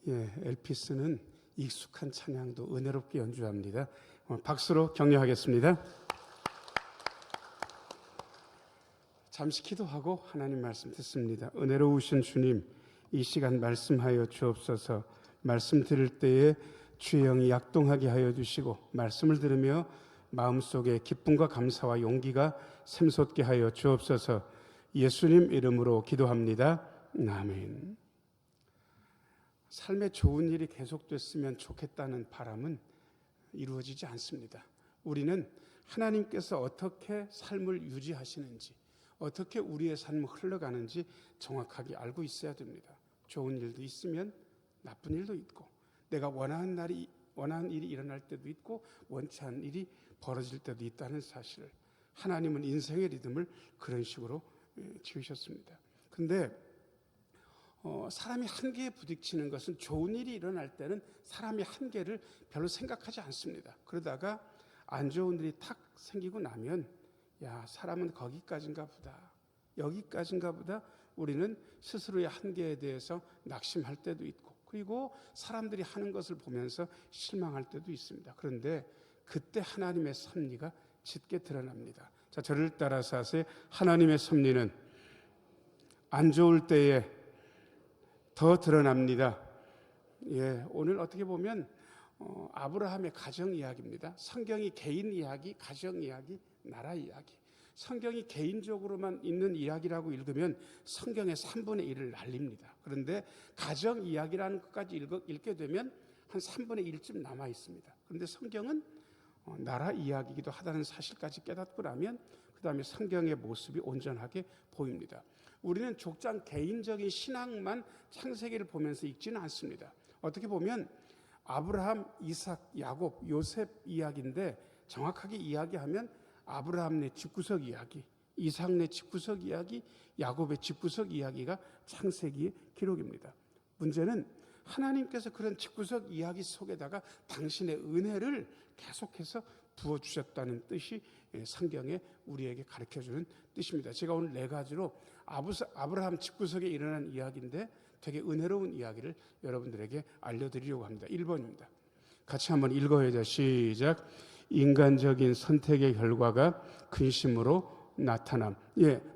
엘피스는 익숙한 찬양도 은혜롭게 연주합니다. 박수로 격려하겠습니다. 잠시 기도하고 하나님 말씀 듣습니다. 은혜로우신 주님, 이 시간 말씀하여 주옵소서. 말씀 들을 때에 주의 영이 약동하게 하여 주시고, 말씀을 들으며 마음속에 기쁨과 감사와 용기가 샘솟게 하여 주옵소서. 예수님 이름으로 기도합니다. 아멘. 삶에 좋은 일이 계속됐으면 좋겠다는 바람은 이루어지지 않습니다. 우리는 하나님께서 어떻게 삶을 유지하시는지, 어떻게 우리의 삶을 흘러가는지 정확하게 알고 있어야 됩니다. 좋은 일도 있으면 나쁜 일도 있고, 내가 원하는 일이 일어날 때도 있고 원치 않은 일이 벌어질 때도 있다는 사실을, 하나님은 인생의 리듬을 그런 식으로 지으셨습니다. 그런데 사람이 한계에 부딪히는 것은, 좋은 일이 일어날 때는 사람이 한계를 별로 생각하지 않습니다. 그러다가 안 좋은 일이 탁 생기고 나면, 야, 사람은 거기까지인가 보다, 여기까지인가 보다, 우리는 스스로의 한계에 대해서 낙심할 때도 있고, 그리고 사람들이 하는 것을 보면서 실망할 때도 있습니다. 그런데 그때 하나님의 섭리가 짙게 드러납니다. 자, 저를 따라서 하세요. 하나님의 섭리는 안 좋을 때에 더 드러납니다. 오늘 어떻게 보면 아브라함의 가정 이야기입니다. 성경이 개인 이야기, 가정 이야기, 나라 이야기. 성경이 개인적으로만 있는 이야기라고 읽으면 성경의 3분의 1을 날립니다. 그런데 가정 이야기라는 것까지 읽게 되면 한 3분의 1쯤 남아 있습니다. 그런데 성경은 나라 이야기이기도 하다는 사실까지 깨닫고 나면 그 다음에 성경의 모습이 온전하게 보입니다. 우리는 족장 개인적인 신앙만 창세기를 보면서 읽지는 않습니다. 어떻게 보면 아브라함, 이삭, 야곱, 요셉 이야기인데, 정확하게 이야기하면 아브라함 내 집구석 이야기, 이삭 내 집구석 이야기, 야곱의 집구석 이야기가 창세기의 기록입니다. 문제는 하나님께서 그런 집구석 이야기 속에다가 당신의 은혜를 계속해서 부어주셨다는 뜻이 성경에 우리에게 가르쳐주는 뜻입니다. 제가 오늘 4가지로 아브라함 집구석에 일어난 이야기인데 되게 은혜로운 이야기를 여러분들에게 알려드리려고 합니다. 1번입니다. 같이 한번 읽어야죠. 시작. 인간적인 선택의 결과가 근심으로 나타남.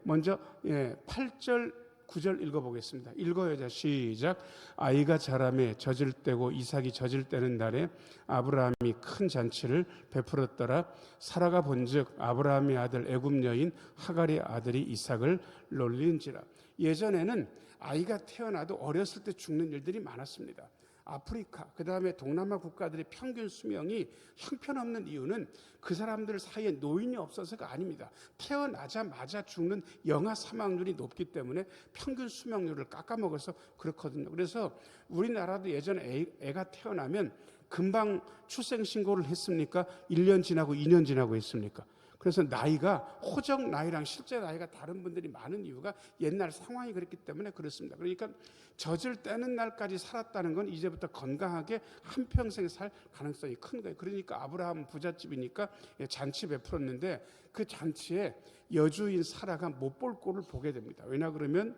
먼저 8절 9절 읽어보겠습니다. 읽어야죠. 시작. 아이가 자라매 젖을 때고 이삭이 젖을 때는 날에 아브라함이 큰 잔치를 베풀었더라. 사라가 본즉 아브라함의 아들 애굽 여인 하갈의 아들이 이삭을 놀린지라. 예전에는 아이가 태어나도 어렸을 때 죽는 일들이 많았습니다. 아프리카, 그 다음에 동남아 국가들의 평균 수명이 형편없는 이유는 그 사람들 사이에 노인이 없어서가 아닙니다. 태어나자마자 죽는 영아 사망률이 높기 때문에 평균 수명률을 깎아먹어서 그렇거든요. 그래서 우리나라도 예전에 애가 태어나면 금방 출생신고를 했습니까? 1년 지나고 2년 지나고 했습니까? 그래서 나이가, 호적 나이랑 실제 나이가 다른 분들이 많은 이유가 옛날 상황이 그랬기 때문에 그렇습니다. 그러니까 젖을 떼는 날까지 살았다는 건 이제부터 건강하게 한평생 살 가능성이 큰 거예요. 그러니까 아브라함 부잣집이니까 잔치 베풀었는데 그 잔치에 여주인 사라가 못 볼 꼴을 보게 됩니다. 왜냐 그러면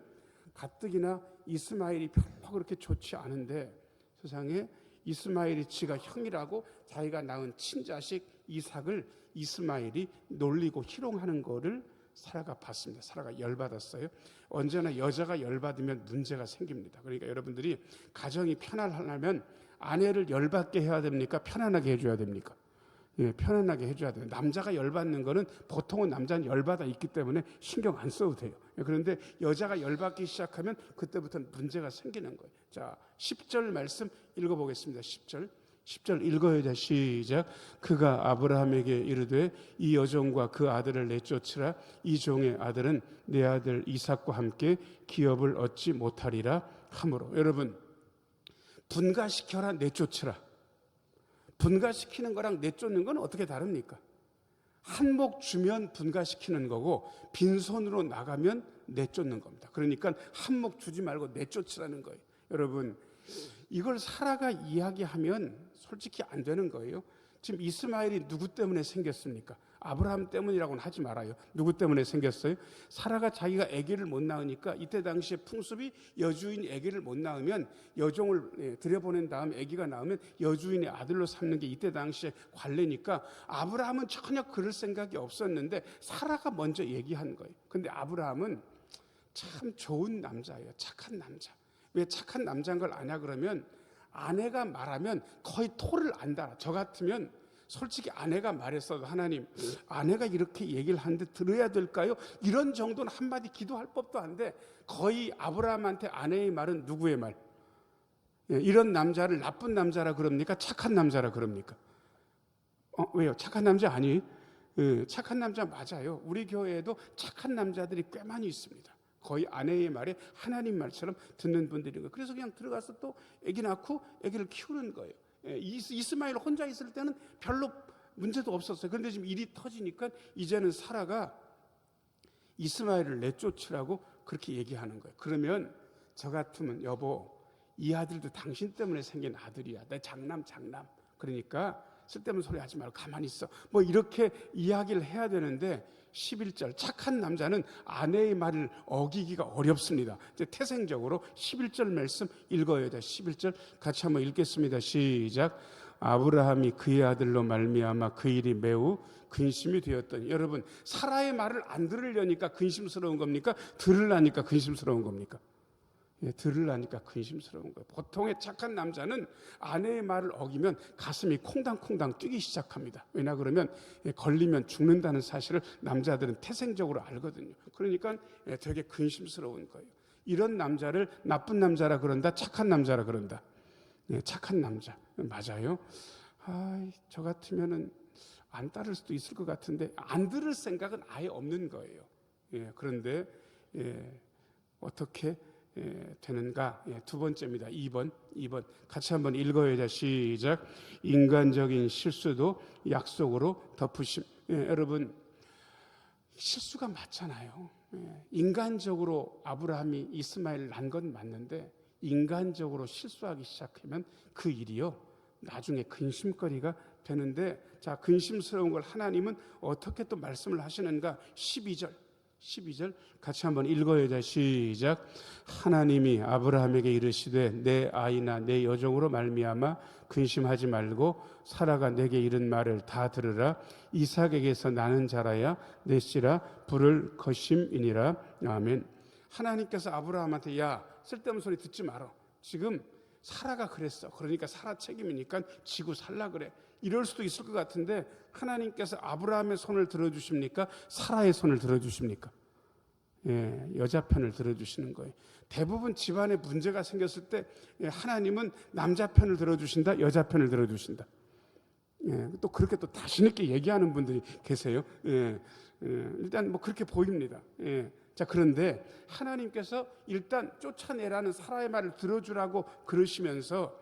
가뜩이나 이스마엘이 별로 그렇게 좋지 않은데, 세상에 이스마엘이 지가 형이라고 자기가 낳은 친자식 이삭을 이스마엘이 놀리고 희롱하는 거를 사라가 봤습니다. 사라가 열받았어요. 언제나 여자가 열받으면 문제가 생깁니다. 그러니까 여러분들이 가정이 편안하려면 아내를 열받게 해야 됩니까? 편안하게 해줘야 됩니까? 편안하게 해줘야 돼요. 남자가 열받는 거는 보통은 남자는 열받아 있기 때문에 신경 안 써도 돼요. 그런데 여자가 열받기 시작하면 그때부터는 문제가 생기는 거예요. 자, 10절 말씀 읽어보겠습니다. 10절 읽어야 시작. 그가 아브라함에게 이르되 이 여종과 그 아들을 내쫓으라. 이 종의 아들은 내 아들 이삭과 함께 기업을 얻지 못하리라 하므로. 여러분, 분가시켜라, 내쫓으라. 분가시키는 거랑 내쫓는 건 어떻게 다릅니까? 한몫 주면 분가시키는 거고 빈손으로 나가면 내쫓는 겁니다. 그러니까 한몫 주지 말고 내쫓으라는 거예요. 여러분, 이걸 사라가 이야기하면 솔직히 안 되는 거예요. 지금 이스마엘이 누구 때문에 생겼습니까? 아브라함 때문이라고는 하지 말아요. 누구 때문에 생겼어요? 사라가 자기가 아기를 못 낳으니까 이때 당시에 풍습이 여주인이 아기를 못 낳으면 여종을 들여보낸 다음 아기가 나오면 여주인의 아들로 삼는 게 이때 당시에 관례니까 아브라함은 전혀 그럴 생각이 없었는데 사라가 먼저 얘기한 거예요. 근데 아브라함은 참 좋은 남자예요. 착한 남자. 왜 착한 남자인 걸 아냐 그러면 아내가 말하면 거의 토를 안 달아. 저 같으면 솔직히 아내가 말했어도 하나님, 아내가 이렇게 얘기를 하는데 들어야 될까요? 이런 정도는 한마디 기도할 법도 한데 거의 아브라함한테 아내의 말은 누구의 말? 이런 남자를 나쁜 남자라 그럽니까? 착한 남자라 그럽니까? 왜요? 착한 남자 아니에요? 착한 남자 맞아요. 우리 교회에도 착한 남자들이 꽤 많이 있습니다. 거의 아내의 말에 하나님 말처럼 듣는 분들인 거예요. 그래서 그냥 들어가서 또 아기 낳고 아기를 키우는 거예요. 이스마엘 혼자 있을 때는 별로 문제도 없었어요. 그런데 지금 일이 터지니까 이제는 사라가 이스마엘을 내쫓으라고 그렇게 얘기하는 거예요. 그러면 저 같으면 여보, 이 아들도 당신 때문에 생긴 아들이야. 내 장남. 그러니까 쓸데없는 소리 하지 말고 가만히 있어. 뭐 이렇게 이야기를 해야 되는데 11절 착한 남자는 아내의 말을 어기기가 어렵습니다. 이제 태생적으로 11절 말씀 읽어야 돼. 11절 같이 한번 읽겠습니다. 시작. 아브라함이 그의 아들로 말미암아 그 일이 매우 근심이 되었더니. 여러분, 사라의 말을 안 들으려니까 근심스러운 겁니까? 들으려니까 근심스러운 겁니까? 들으려니까 근심스러운 거예요. 보통의 착한 남자는 아내의 말을 어기면 가슴이 콩당콩당 뛰기 시작합니다. 왜냐 그러면 걸리면 죽는다는 사실을 남자들은 태생적으로 알거든요. 그러니까 되게 근심스러운 거예요. 이런 남자를 나쁜 남자라 그런다, 착한 남자라 그런다. 착한 남자 맞아요. 저 같으면은 안 따를 수도 있을 것 같은데 안 들을 생각은 아예 없는 거예요. 그런데 어떻게 되는가? 두 번째입니다. 2번 같이 한번 읽어야 돼. 시작. 인간적인 실수도 약속으로 덮으심. 여러분, 실수가 많잖아요. 인간적으로 아브라함이 이스마엘을 낳은 건 맞는데 인간적으로 실수하기 시작하면 그 일이요 나중에 근심거리가 되는데, 자, 근심스러운 걸 하나님은 어떻게 또 말씀을 하시는가? 12절 같이 한번 읽어야 돼. 시작. 하나님이 아브라함에게 이르시되 내 아이나 내 여종으로 말미암아 근심하지 말고 사라가 내게 이른 말을 다 들으라. 이삭에게서 나는 자라야 내 씨라 부를 것임이니라. 아멘. 하나님께서 아브라함한테 야, 쓸데없는 소리 듣지 마라. 지금 사라가 그랬어. 그러니까 사라 책임이니까 지고 살라 그래. 이럴 수도 있을 것 같은데 하나님께서 아브라함의 손을 들어주십니까? 사라의 손을 들어주십니까? 여자 편을 들어주시는 거예요. 대부분 집안에 문제가 생겼을 때 하나님은 남자 편을 들어주신다, 여자 편을 들어주신다. 또 그렇게 또 자신 있게 얘기하는 분들이 계세요. 일단 뭐 그렇게 보입니다. 자, 그런데 하나님께서 일단 쫓아내라는 사라의 말을 들어주라고 그러시면서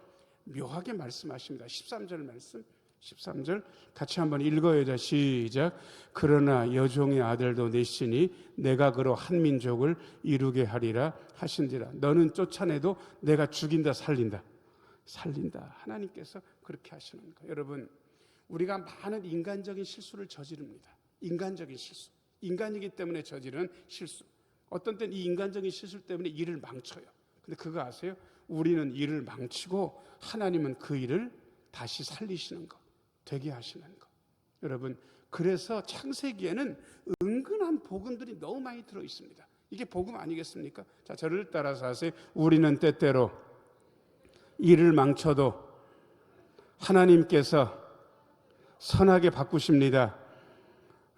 묘하게 말씀하십니다. 13절 말씀. 13절 같이 한번 읽어야 돼. 시작. 그러나 여종의 아들도 내시니 내가 그로 한 민족을 이루게 하리라 하신지라. 너는 쫓아내도 내가 죽인다 살린다. 하나님께서 그렇게 하시는 거예요. 여러분, 우리가 많은 인간적인 실수를 저지릅니다. 인간적인 실수, 인간이기 때문에 저지르는 실수. 어떤 때는 이 인간적인 실수 때문에 일을 망쳐요. 근데 그거 아세요? 우리는 일을 망치고 하나님은 그 일을 다시 살리시는 것, 되게 하시는 것. 여러분, 그래서 창세기에는 은근한 복음들이 너무 많이 들어 있습니다. 이게 복음 아니겠습니까? 자, 저를 따라서 하세요. 우리는 때때로 일을 망쳐도 하나님께서 선하게 바꾸십니다.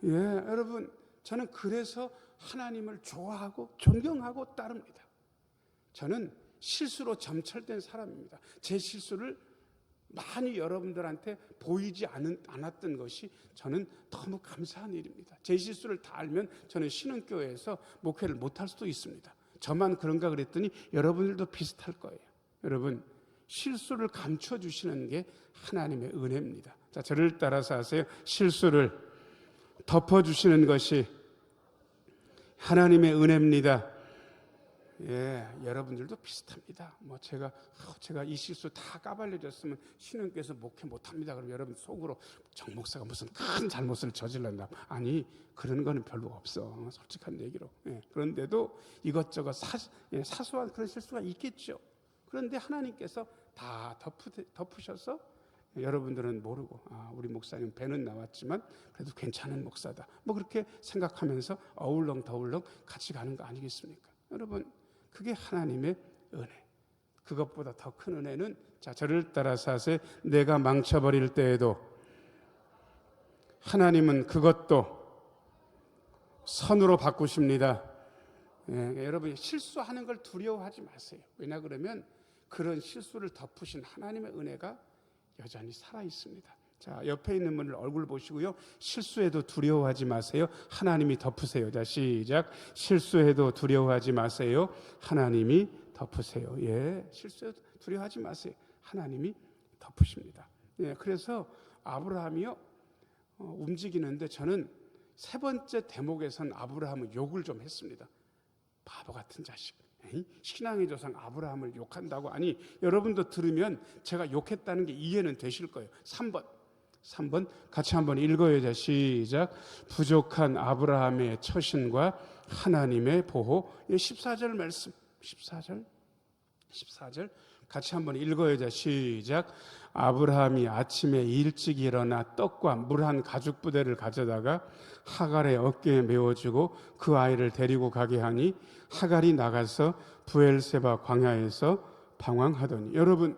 여러분, 저는 그래서 하나님을 좋아하고 존경하고 따릅니다. 저는 실수로 점철된 사람입니다. 제 실수를 많이 여러분들한테 보이지 않았던 것이 저는 너무 감사한 일입니다. 제 실수를 다 알면 저는 신흥교회에서 목회를 못할 수도 있습니다. 저만 그런가 그랬더니 여러분들도 비슷할 거예요. 여러분, 실수를 감춰주시는 게 하나님의 은혜입니다. 자, 저를 따라서 하세요. 실수를 덮어주시는 것이 하나님의 은혜입니다. 여러분들도 비슷합니다. 제가 이 실수 다 까발려졌으면 신흥교에서 목회 못합니다. 그럼 여러분 속으로 정 목사가 무슨 큰 잘못을 저질렀나? 아니, 그런 거는 별로 없어. 솔직한 얘기로. 그런데도 이것저것 사소한 그런 실수가 있겠죠. 그런데 하나님께서 다 덮으셔서 여러분들은 모르고, 우리 목사님 배는 나왔지만 그래도 괜찮은 목사다, 그렇게 생각하면서 어울렁더울렁 같이 가는 거 아니겠습니까? 여러분, 그게 하나님의 은혜. 그것보다 더 큰 은혜는, 저를 따라서 하세요. 내가 망쳐버릴 때에도 하나님은 그것도 선으로 바꾸십니다. 여러분, 실수하는 걸 두려워하지 마세요. 왜냐 그러면 그런 실수를 덮으신 하나님의 은혜가 여전히 살아있습니다. 옆에 있는 분을 얼굴 보시고요, 실수해도 두려워하지 마세요. 하나님이 덮으세요. 시작. 실수해도 두려워하지 마세요. 하나님이 덮으세요. 실수해도 두려워하지 마세요. 하나님이 덮으십니다. 그래서 아브라함이요, 움직이는데 저는 세 번째 대목에선 아브라함을 욕을 좀 했습니다. 바보 같은 자식. 신앙의 조상 아브라함을 욕한다고? 아니, 여러분도 들으면 제가 욕했다는 게 이해는 되실 거예요. 3번 같이 한번 읽어요. 시작. 부족한 아브라함의 처신과 하나님의 보호. 14절 말씀. 14절 같이 한번 읽어요. 시작. 아브라함이 아침에 일찍 일어나 떡과 물 한 가죽 부대를 가져다가 하갈의 어깨에 메워주고 그 아이를 데리고 가게 하니 하갈이 나가서 브엘세바 광야에서 방황하더니. 여러분,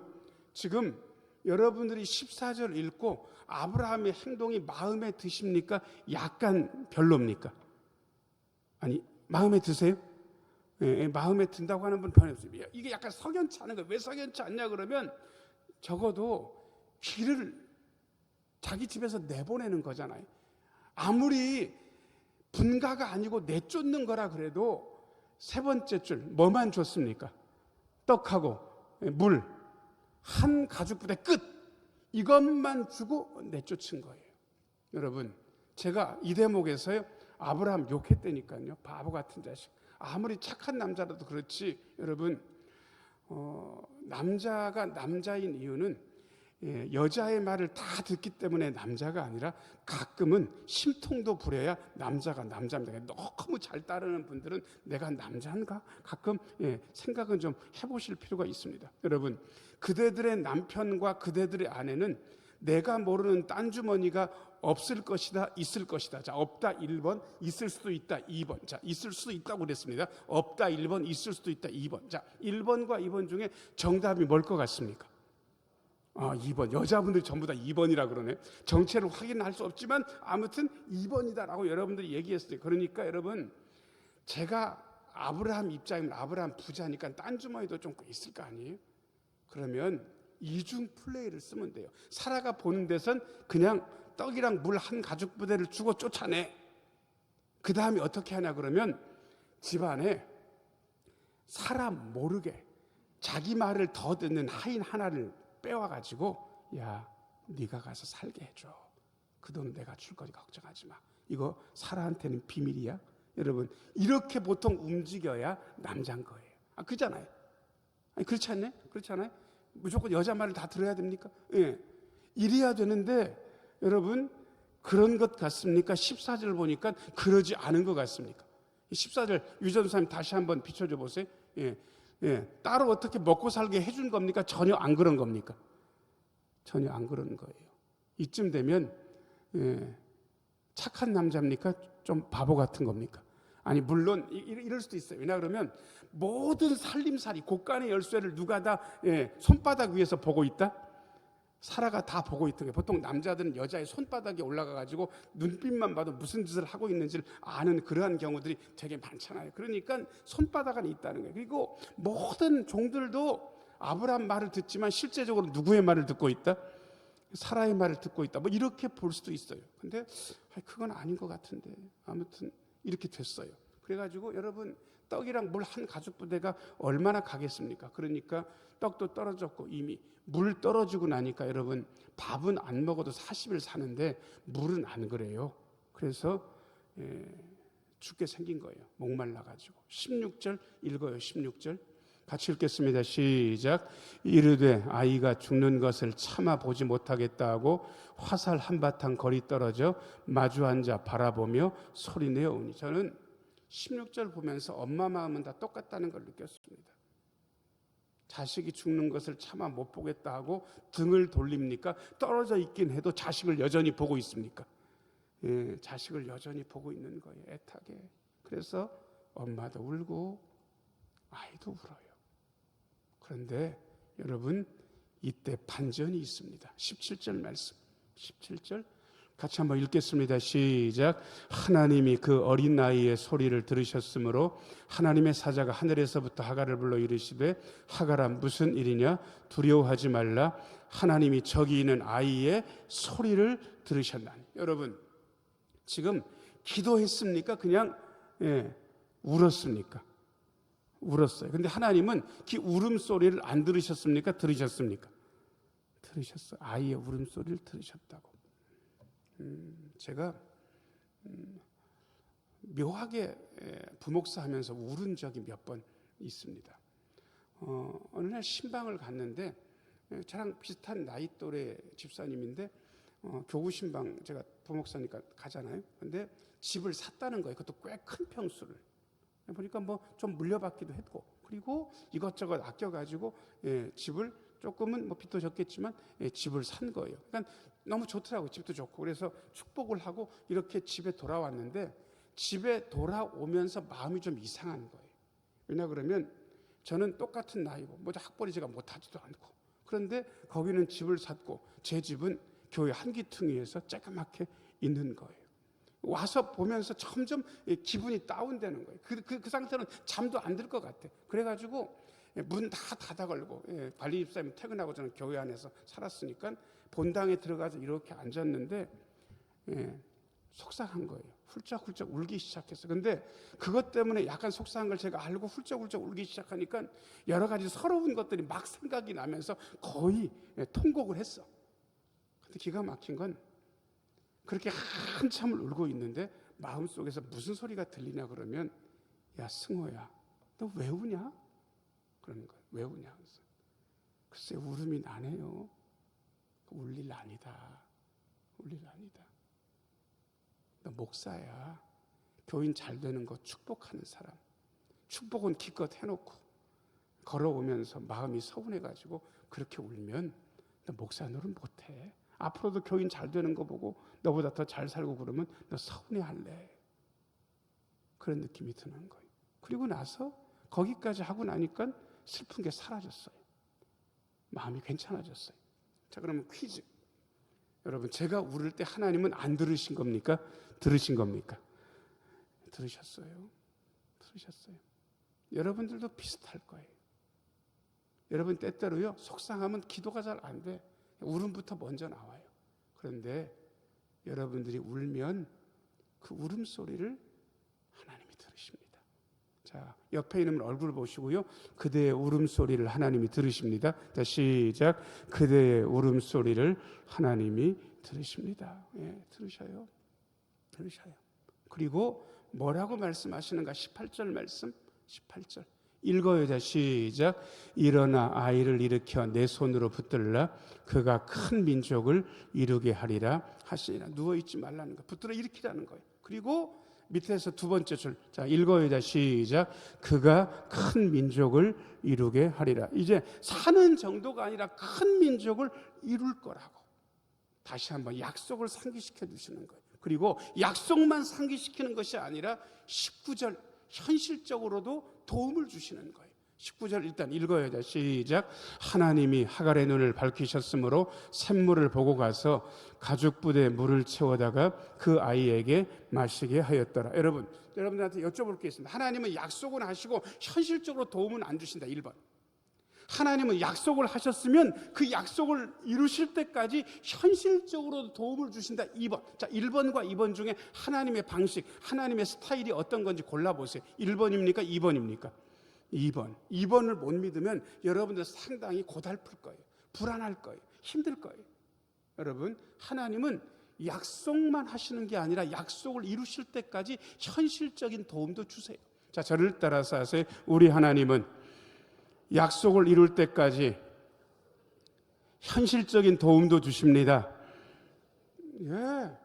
지금 여러분들이 14절 읽고 아브라함의 행동이 마음에 드십니까? 약간 별로입니까? 아니, 마음에 드세요? 마음에 든다고 하는 분 변해 없습니다. 이게 약간 석연치 않은 거예요. 왜 석연치 않냐 그러면 적어도 길을 자기 집에서 내보내는 거잖아요. 아무리 분가가 아니고 내쫓는 거라 그래도 세 번째 줄 뭐만 줬습니까? 떡하고 물 한 가죽 부대 끝, 이것만 주고 내쫓은 거예요. 여러분, 제가 이 대목에서요 아브라함 욕했다니까요. 바보 같은 자식. 아무리 착한 남자라도 그렇지. 여러분, 남자가 남자인 이유는 여자의 말을 다 듣기 때문에 남자가 아니라 가끔은 심통도 부려야 남자가 남자입니다. 너무 잘 따르는 분들은 내가 남자인가? 가끔 생각은 좀 해보실 필요가 있습니다. 여러분, 그대들의 남편과 그대들의 아내는 내가 모르는 딴 주머니가 없을 것이다, 있을 것이다. 없다 1번, 있을 수도 있다 2번. 있을 수도 있다고 그랬습니다. 없다 1번, 있을 수도 있다 2번. 1번과 2번 중에 정답이 뭘 것 같습니까? 2번. 여자분들이 전부 다 2번이라 그러네. 정체를 확인할 수 없지만 아무튼 2번이다라고 여러분들이 얘기했어요. 그러니까 여러분, 제가 아브라함 입장이면 아브라함 부자니까 딴 주머니도 좀 있을 거 아니에요? 그러면 이중 플레이를 쓰면 돼요. 사라가 보는 데선 그냥 떡이랑 물 한 가죽 부대를 주고 쫓아내. 그 다음에 어떻게 하냐 그러면 집안에 사람 모르게 자기 말을 더 듣는 하인 하나를 빼와가지고, 야, 네가 가서 살게 해줘. 그 돈 내가 줄 거니까 걱정하지 마. 이거 사라한테는 비밀이야. 여러분, 이렇게 보통 움직여야 남자인 거예요. 그잖아요. 아니, 그렇지 않나요? 그렇지 않아요? 무조건 여자 말을 다 들어야 됩니까? 이래야 되는데 여러분, 그런 것 같습니까? 14절 보니까 그러지 않은 것 같습니까? 14절 유전사님 다시 한번 비춰줘 보세요. 따로 어떻게 먹고 살게 해준 겁니까? 전혀 안 그런 겁니까? 전혀 안 그런 거예요. 이쯤 되면 착한 남자입니까? 좀 바보 같은 겁니까? 아니, 물론 이럴 수도 있어요. 왜냐 그러면 모든 살림살이 곳간의 열쇠를 누가 다 손바닥 위에서 보고 있다? 사라가 다 보고 있던 게, 보통 남자들은 여자의 손바닥에 올라가가지고 눈빛만 봐도 무슨 짓을 하고 있는지를 아는 그러한 경우들이 되게 많잖아요. 그러니까 손바닥 안에 있다는 거예요. 그리고 모든 종들도 아브라함 말을 듣지만 실제적으로 누구의 말을 듣고 있다? 사라의 말을 듣고 있다. 이렇게 볼 수도 있어요. 근데 그건 아닌 것 같은데 아무튼 이렇게 됐어요. 그래가지고 여러분, 떡이랑 물 한 가죽 부대가 얼마나 가겠습니까? 그러니까 떡도 떨어졌고 이미 물 떨어지고 나니까 여러분, 밥은 안 먹어도 40일 사는데 물은 안 그래요. 그래서 죽게 생긴 거예요. 목말라가지고. 16절 읽어요. 16절 같이 읽겠습니다. 시작. 이르되 아이가 죽는 것을 참아 보지 못하겠다 하고 화살 한바탕 거리 떨어져 마주 앉아 바라보며 소리내어 우니. 저는 16절 보면서 엄마 마음은 다 똑같다는 걸 느꼈습니다. 자식이 죽는 것을 참아 못 보겠다 하고 등을 돌립니까? 떨어져 있긴 해도 자식을 여전히 보고 있습니까? 예, 자식을 여전히 보고 있는 거예요. 애타게. 그래서 엄마도 울고 아이도 울어요. 그런데 여러분, 이때 반전이 있습니다. 17절 말씀. 17절 같이 한번 읽겠습니다. 시작. 하나님이 그 어린 아이의 소리를 들으셨으므로 하나님의 사자가 하늘에서부터 하갈을 불러 이르시되 하갈아 무슨 일이냐 두려워하지 말라 하나님이 저기 있는 아이의 소리를 들으셨나니. 여러분, 지금 기도했습니까? 그냥 울었습니까? 울었어요. 근데 하나님은 그 울음소리를 안 들으셨습니까? 들으셨습니까? 들으셨어요. 아이의 울음소리를 들으셨다고. 제가 묘하게 부목사 하면서 울은 적이 몇 번 있습니다. 어느 날 신방을 갔는데 저랑 비슷한 나이 또래 집사님인데 교구 신방 제가 부목사니까 가잖아요. 근데 집을 샀다는 거예요. 그것도 꽤 큰 평수를. 보니까 뭐 좀 물려받기도 했고, 그리고 이것저것 아껴가지고 집을 조금은 뭐 빚도 졌겠지만 집을 산 거예요. 그러니까 너무 좋더라고요. 집도 좋고. 그래서 축복을 하고 이렇게 집에 돌아왔는데 집에 돌아오면서 마음이 좀 이상한 거예요. 왜냐 그러면 저는 똑같은 나이고 뭐 학벌이 제가 못하지도 않고, 그런데 거기는 집을 샀고 제 집은 교회 한기퉁이에서 쬐까맣게 있는 거예요. 와서 보면서 점점 기분이 다운되는 거예요. 그 상태는 잠도 안 들 것 같아. 그래가지고 문 다 닫아 걸고, 관리 집사님 퇴근하고 저는 교회 안에서 살았으니까 본당에 들어가서 이렇게 앉았는데 속상한 거예요. 훌쩍훌쩍 울기 시작했어요. 근데 그것 때문에 약간 속상한 걸 제가 알고 훌쩍훌쩍 울기 시작하니까 여러 가지 서러운 것들이 막 생각이 나면서 거의 통곡을 했어. 근데 기가 막힌 건 그렇게 한참을 울고 있는데 마음속에서 무슨 소리가 들리냐 그러면, 야 승호야 너 왜 우냐? 그러는 거예요. 왜 우냐? 글쎄 울음이 나네요. 울 일 아니다. 울 일 아니다. 너 목사야. 교인 잘 되는 거 축복하는 사람. 축복은 기껏 해놓고 걸어오면서 마음이 서운해가지고 그렇게 울면 너 목사 노릇 못해. 앞으로도 교인 잘 되는 거 보고 너보다 더 잘 살고 그러면 너 서운해할래. 그런 느낌이 드는 거예요. 그리고 나서 거기까지 하고 나니까 슬픈 게 사라졌어요. 마음이 괜찮아졌어요. 자, 그러면 퀴즈. 여러분, 제가 울을 때 하나님은 안 들으신 겁니까? 들으신 겁니까? 들으셨어요. 들으셨어요. 여러분들도 비슷할 거예요. 여러분 때때로요, 속상하면 기도가 잘 안 돼. 울음부터 먼저 나와요. 그런데 여러분들이 울면 그 울음소리를 하나님이 들으십니다. 자, 옆에 있는 얼굴 보시고요. 그대의 울음소리를 하나님이 들으십니다. 자, 시작. 그대의 울음소리를 하나님이 들으십니다. 들으셔요. 들으셔요. 그리고 뭐라고 말씀하시는가? 18절 말씀. 18절. 읽어요. 자, 시작. 일어나 아이를 일으켜 내 손으로 붙들라. 그가 큰 민족을 이루게 하리라 하시니라. 누워있지 말라는 거. 붙들어 일으키라는 거예요. 그리고 밑에서 두 번째 줄. 자, 읽어요. 자, 시작. 그가 큰 민족을 이루게 하리라. 이제 사는 정도가 아니라 큰 민족을 이룰 거라고. 다시 한번 약속을 상기시켜 주시는 거예요. 그리고 약속만 상기시키는 것이 아니라 19절 현실적으로도 도움을 주시는 거예요. 19절 일단 읽어야 돼. 시작. 하나님이 하갈의 눈을 밝히셨으므로 샘물을 보고 가서 가죽부대에 물을 채워다가 그 아이에게 마시게 하였더라. 여러분들한테 여쭤볼 게 있습니다. 하나님은 약속은 하시고 현실적으로 도움은 안 주신다. 1번. 하나님은 약속을 하셨으면 그 약속을 이루실 때까지 현실적으로 도움을 주신다. 2번. 자, 1번과 2번 중에 하나님의 방식, 하나님의 스타일이 어떤 건지 골라보세요. 1번입니까? 2번입니까? 2번. 2번을 못 믿으면 여러분들 상당히 고달플 거예요. 불안할 거예요. 힘들 거예요. 여러분, 하나님은 약속만 하시는 게 아니라 약속을 이루실 때까지 현실적인 도움도 주세요. 자, 저를 따라서 하세요. 우리 하나님은 약속을 이룰 때까지 현실적인 도움도 주십니다. 예.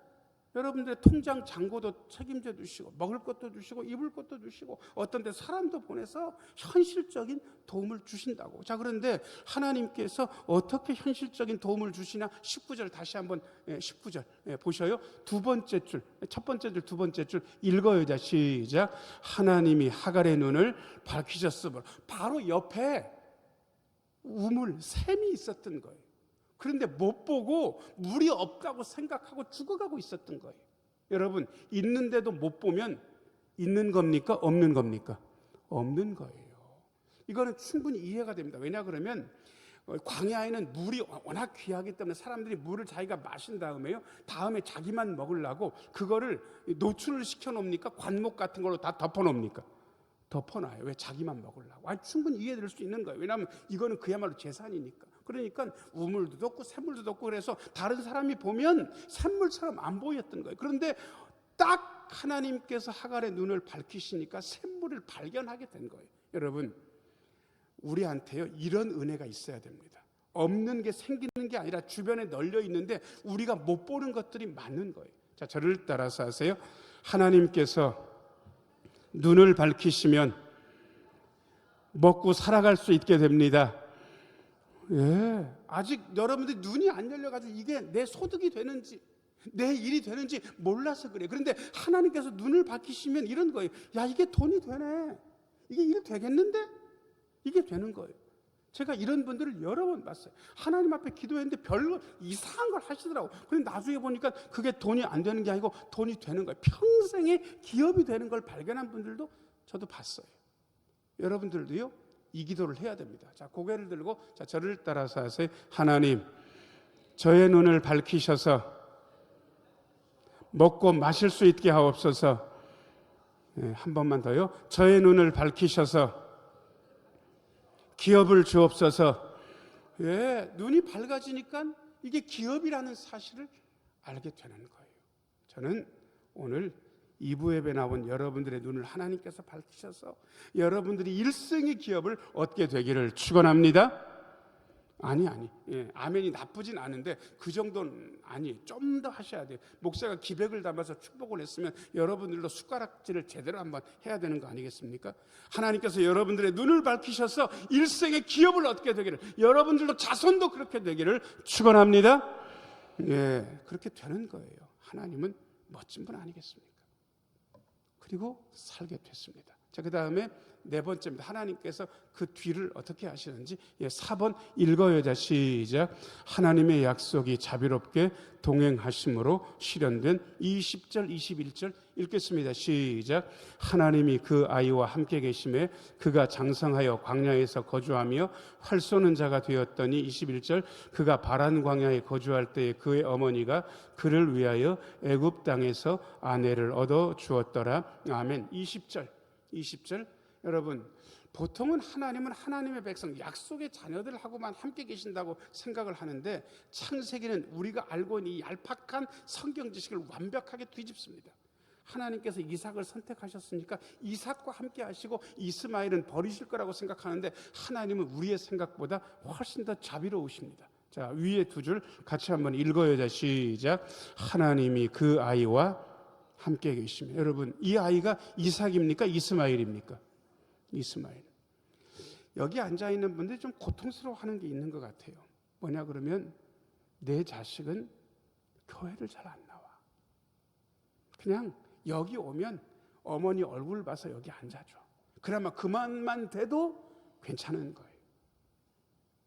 여러분들의 통장 잔고도 책임져 주시고, 먹을 것도 주시고, 입을 것도 주시고, 어떤 데 사람도 보내서 현실적인 도움을 주신다고. 자, 그런데 하나님께서 어떻게 현실적인 도움을 주시냐? 19절 다시 한번 19절 보셔요. 두 번째 줄, 첫 번째 줄, 두 번째 줄 읽어요. 자, 시작. 하나님이 하갈의 눈을 밝히셨으므로. 바로 옆에 우물, 샘이 있었던 거예요. 그런데 못 보고 물이 없다고 생각하고 죽어가고 있었던 거예요. 여러분, 있는데도 못 보면 있는 겁니까? 없는 겁니까? 없는 거예요. 이거는 충분히 이해가 됩니다. 왜냐 그러면 광야에는 물이 워낙 귀하기 때문에 사람들이 물을 자기가 마신 다음에 자기만 먹으려고 그거를 노출을 시켜놓습니까? 관목 같은 걸로 다 덮어놓습니까? 덮어놔요. 왜? 자기만 먹으려고. 충분히 이해될 수 있는 거예요. 왜냐하면 이거는 그야말로 재산이니까. 그러니까 우물도 덮고 샘물도 덮고 그래서 다른 사람이 보면 샘물처럼 안 보였던 거예요. 그런데 딱 하나님께서 하갈의 눈을 밝히시니까 샘물을 발견하게 된 거예요. 여러분, 우리한테요 이런 은혜가 있어야 됩니다. 없는 게 생기는 게 아니라 주변에 널려 있는데 우리가 못 보는 것들이 많은 거예요. 자, 저를 따라서 하세요. 하나님께서 눈을 밝히시면 먹고 살아갈 수 있게 됩니다. 예, 아직 여러분들이 눈이 안 열려가지고 이게 내 소득이 되는지 내 일이 되는지 몰라서 그래요. 그런데 하나님께서 눈을 밝히시면 이런 거예요. 야, 이게 돈이 되네. 이게 일 되겠는데? 이게 되는 거예요. 제가 이런 분들을 여러 번 봤어요. 하나님 앞에 기도했는데 별로 이상한 걸 하시더라고요. 그런데 나중에 보니까 그게 돈이 안 되는 게 아니고 돈이 되는 거예요. 평생의 기업이 되는 걸 발견한 분들도 저도 봤어요. 여러분들도요 이 기도를 해야 됩니다. 자, 고개를 들고 자, 저를 따라서 하세요. 하나님, 저의 눈을 밝히셔서 먹고 마실 수 있게 하옵소서. 한 번만 더요. 저의 눈을 밝히셔서 기업을 주옵소서. 예, 눈이 밝아지니까 이게 기업이라는 사실을 알게 되는 거예요. 저는 오늘 2부 예배 나온 여러분들의 눈을 하나님께서 밝히셔서 여러분들이 일생의 기업을 얻게 되기를 축원합니다. 아니 아멘이 나쁘진 않은데 그 정도는 아니. 좀 더 하셔야 돼요. 목사가 기백을 담아서 축복을 했으면 여러분들도 숟가락질을 제대로 한번 해야 되는 거 아니겠습니까? 하나님께서 여러분들의 눈을 밝히셔서 일생의 기업을 얻게 되기를, 여러분들도 자손도 그렇게 되기를 축원합니다. 예, 그렇게 되는 거예요. 하나님은 멋진 분 아니겠습니까? 그리고 살게 됐습니다. 자, 그 다음에 네 번째입니다. 하나님께서 그 뒤를 어떻게 하시는지 4번 읽어요. 자, 시작. 하나님의 약속이 자비롭게 동행하심으로 실현된 20절 21절 읽겠습니다. 시작. 하나님이 그 아이와 함께 계심에 그가 장성하여 광야에서 거주하며 활 쏘는 자가 되었더니 21절 그가 바란 광야에 거주할 때에 그의 어머니가 그를 위하여 애굽 땅에서 아내를 얻어 주었더라. 아멘. 20절 여러분, 보통은 하나님은 하나님의 백성, 약속의 자녀들하고만 함께 계신다고 생각을 하는데 창세기는 우리가 알고 있는 이 얄팍한 성경 지식을 완벽하게 뒤집습니다. 하나님께서 이삭을 선택하셨으니까 이삭과 함께 하시고 이스마엘은 버리실 거라고 생각하는데 하나님은 우리의 생각보다 훨씬 더 자비로우십니다. 자, 위에 두 줄 같이 한번 읽어요. 자, 시작. 하나님이 그 아이와 함께 계시며. 여러분, 이 아이가 이삭입니까? 이스마엘입니까? 이스마엘. 여기 앉아있는 분들이 좀 고통스러워하는 게 있는 것 같아요. 뭐냐 그러면 내 자식은 교회를 잘 안 나와. 그냥 여기 오면 어머니 얼굴 봐서 여기 앉아줘. 그나마 그만만 돼도 괜찮은 거예요.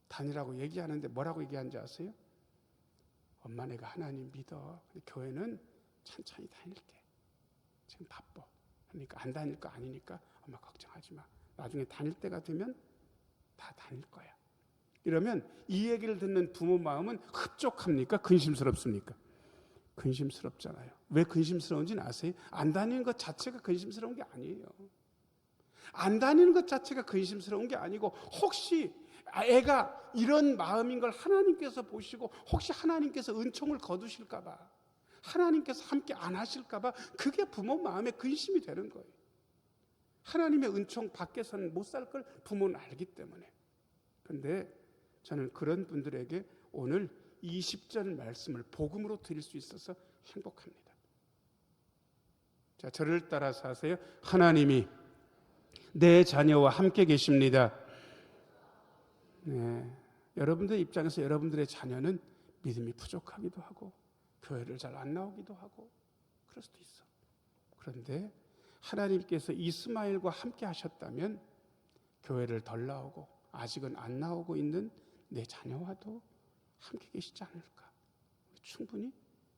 다니라고 얘기하는데 뭐라고 얘기하는지 아세요? 엄마, 내가 하나님 믿어. 근데 교회는 천천히 다닐게. 지금 바빠. 그러니까 안 다닐 거 아니니까 엄마 걱정하지 마. 나중에 다닐 때가 되면 다 다닐 거야. 이러면 이 얘기를 듣는 부모 마음은 흡족합니까? 근심스럽습니까? 근심스럽잖아요. 왜 근심스러운지는 아세요? 안 다니는 것 자체가 근심스러운 게 아니에요. 안 다니는 것 자체가 근심스러운 게 아니고 혹시 애가 이런 마음인 걸 하나님께서 보시고 혹시 하나님께서 은총을 거두실까 봐 하나님께서 함께 안 하실까 봐 그게 부모 마음에 근심이 되는 거예요. 하나님의 은총 밖에서는 못 살 걸 부모는 알기 때문에. 그런데 저는 그런 분들에게 오늘 20절 말씀을 복음으로 드릴 수 있어서 행복합니다. 자, 저를 따라서 하세요. 하나님이 내 자녀와 함께 계십니다. 네, 여러분들 입장에서 여러분들의 자녀는 믿음이 부족하기도 하고 교회를 잘 안 나오기도 하고 그럴 수도 있어. 그런데 하나님께서 이스마엘과 함께 하셨다면 교회를 덜 나오고 아직은 안 나오고 있는 내 자녀와도 함께 계시지 않을까? 충분히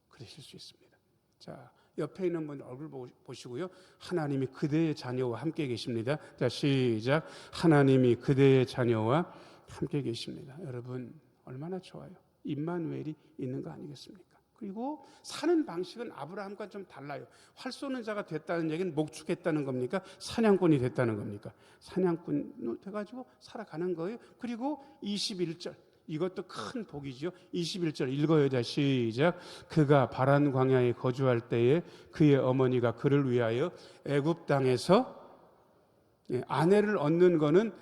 그러실 수 있습니다. 자, 옆에 있는 분 얼굴 보시고요. 하나님이 그대의 자녀와 함께 계십니다. 자, 시작. 하나님이 그대의 자녀와 함께 계십니다. 여러분 얼마나 좋아요. 임마누엘이 있는 거 아니겠습니까? 그리고 사는 방식은 아브라함과 좀 달라요. 활 쏘는 자가 됐다는 얘기는 목축했다는 겁니까? 사냥꾼이 됐다는 겁니까? 사냥꾼 돼가지고 살아가는 거예요. 그리고 21절 이것도 큰 복이죠. 21절 읽어요. 자, 시작. 그가 바란 광야에 거주할 때에 그의 어머니가 그를 위하여 애굽 땅에서 아내를 얻는 거는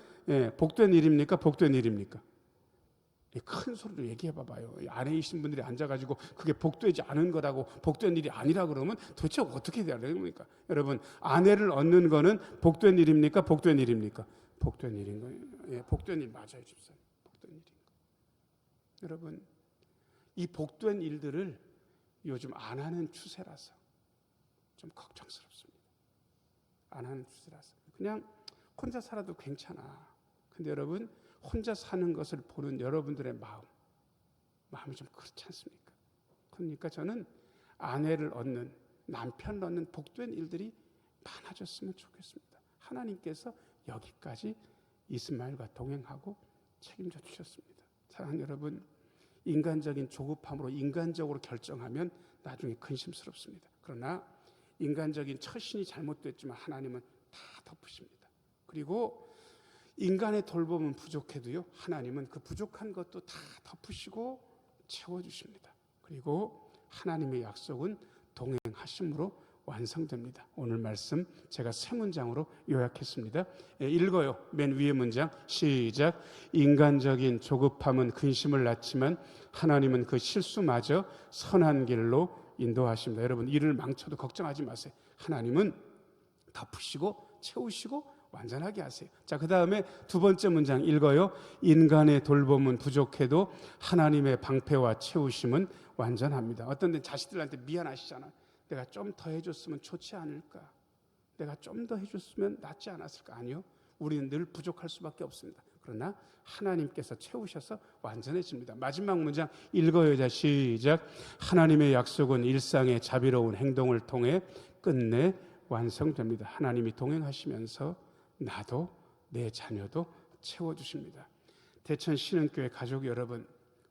복된 일입니까? 복된 일입니까? 큰 소리로 얘기해 봐봐요. 아내이신 분들이 앉아가지고 그게 복되지 않은 거라고 복된 일이 아니라 그러면 도대체 어떻게 돼야 되는 겁니까? 여러분, 아내를 얻는 거는 복된 일입니까? 복된 일입니까? 복된 일인 거예요. 예, 복된 일 맞아요, 집사님. 복된 일인 거. 여러분, 이 복된 일들을 요즘 안 하는 추세라서 좀 걱정스럽습니다. 안 하는 추세라서 그냥 혼자 살아도 괜찮아. 근데 여러분, 혼자 사는 것을 보는 여러분들의 마음이 좀 그렇지 않습니까? 그러니까 저는 아내를 얻는, 남편을 얻는 복된 일들이 많아졌으면 좋겠습니다. 하나님께서 여기까지 이스마엘과 동행하고 책임져 주셨습니다. 사랑하는 여러분, 인간적인 조급함으로 인간적으로 결정하면 나중에 근심스럽습니다. 그러나 인간적인 처신이 잘못됐지만 하나님은 다 덮으십니다. 그리고 인간의 돌봄은 부족해도요, 하나님은 그 부족한 것도 다 덮으시고 채워주십니다. 그리고 하나님의 약속은 동행하심으로 완성됩니다. 오늘 말씀 제가 세 문장으로 요약했습니다. 읽어요. 맨 위에 문장 시작. 인간적인 조급함은 근심을 낳지만 하나님은 그 실수마저 선한 길로 인도하십니다. 여러분, 일을 망쳐도 걱정하지 마세요. 하나님은 덮으시고 채우시고 완전하게 하세요. 자, 그 다음에 두 번째 문장 읽어요. 인간의 돌봄은 부족해도 하나님의 방패와 채우심은 완전합니다. 어떤 데는 자식들한테 미안하시잖아요. 내가 좀 더 해줬으면 좋지 않을까? 내가 좀 더 해줬으면 낫지 않았을까? 아니요. 우리는 늘 부족할 수밖에 없습니다. 그러나 하나님께서 채우셔서 완전해집니다. 마지막 문장 읽어요. 자, 시작. 하나님의 약속은 일상의 자비로운 행동을 통해 끝내 완성됩니다. 하나님이 동행하시면서 나도 내 자녀도 채워주십니다. 대천 신흥교회 가족 여러분,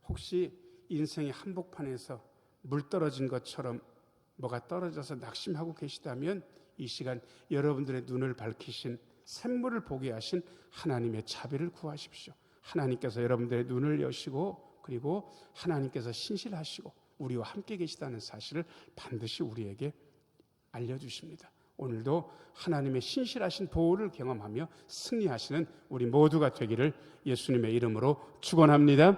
혹시 인생의 한복판에서 물 떨어진 것처럼 뭐가 떨어져서 낙심하고 계시다면 이 시간 여러분들의 눈을 밝히신 샘물을 보게 하신 하나님의 자비를 구하십시오. 하나님께서 여러분들의 눈을 여시고 그리고 하나님께서 신실하시고 우리와 함께 계시다는 사실을 반드시 우리에게 알려주십니다. 오늘도 하나님의 신실하신 보호를 경험하며 승리하시는 우리 모두가 되기를 예수님의 이름으로 축원합니다.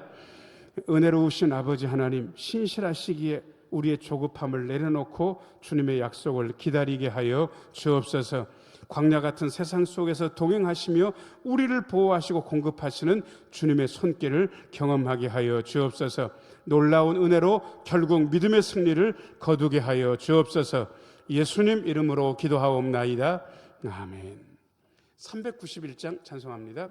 은혜로우신 아버지 하나님, 신실하시기에 우리의 조급함을 내려놓고 주님의 약속을 기다리게 하여 주옵소서. 광야 같은 세상 속에서 동행하시며 우리를 보호하시고 공급하시는 주님의 손길을 경험하게 하여 주옵소서. 놀라운 은혜로 결국 믿음의 승리를 거두게 하여 주옵소서. 예수님 이름으로 기도하옵나이다. 아멘. 391장 찬송합니다.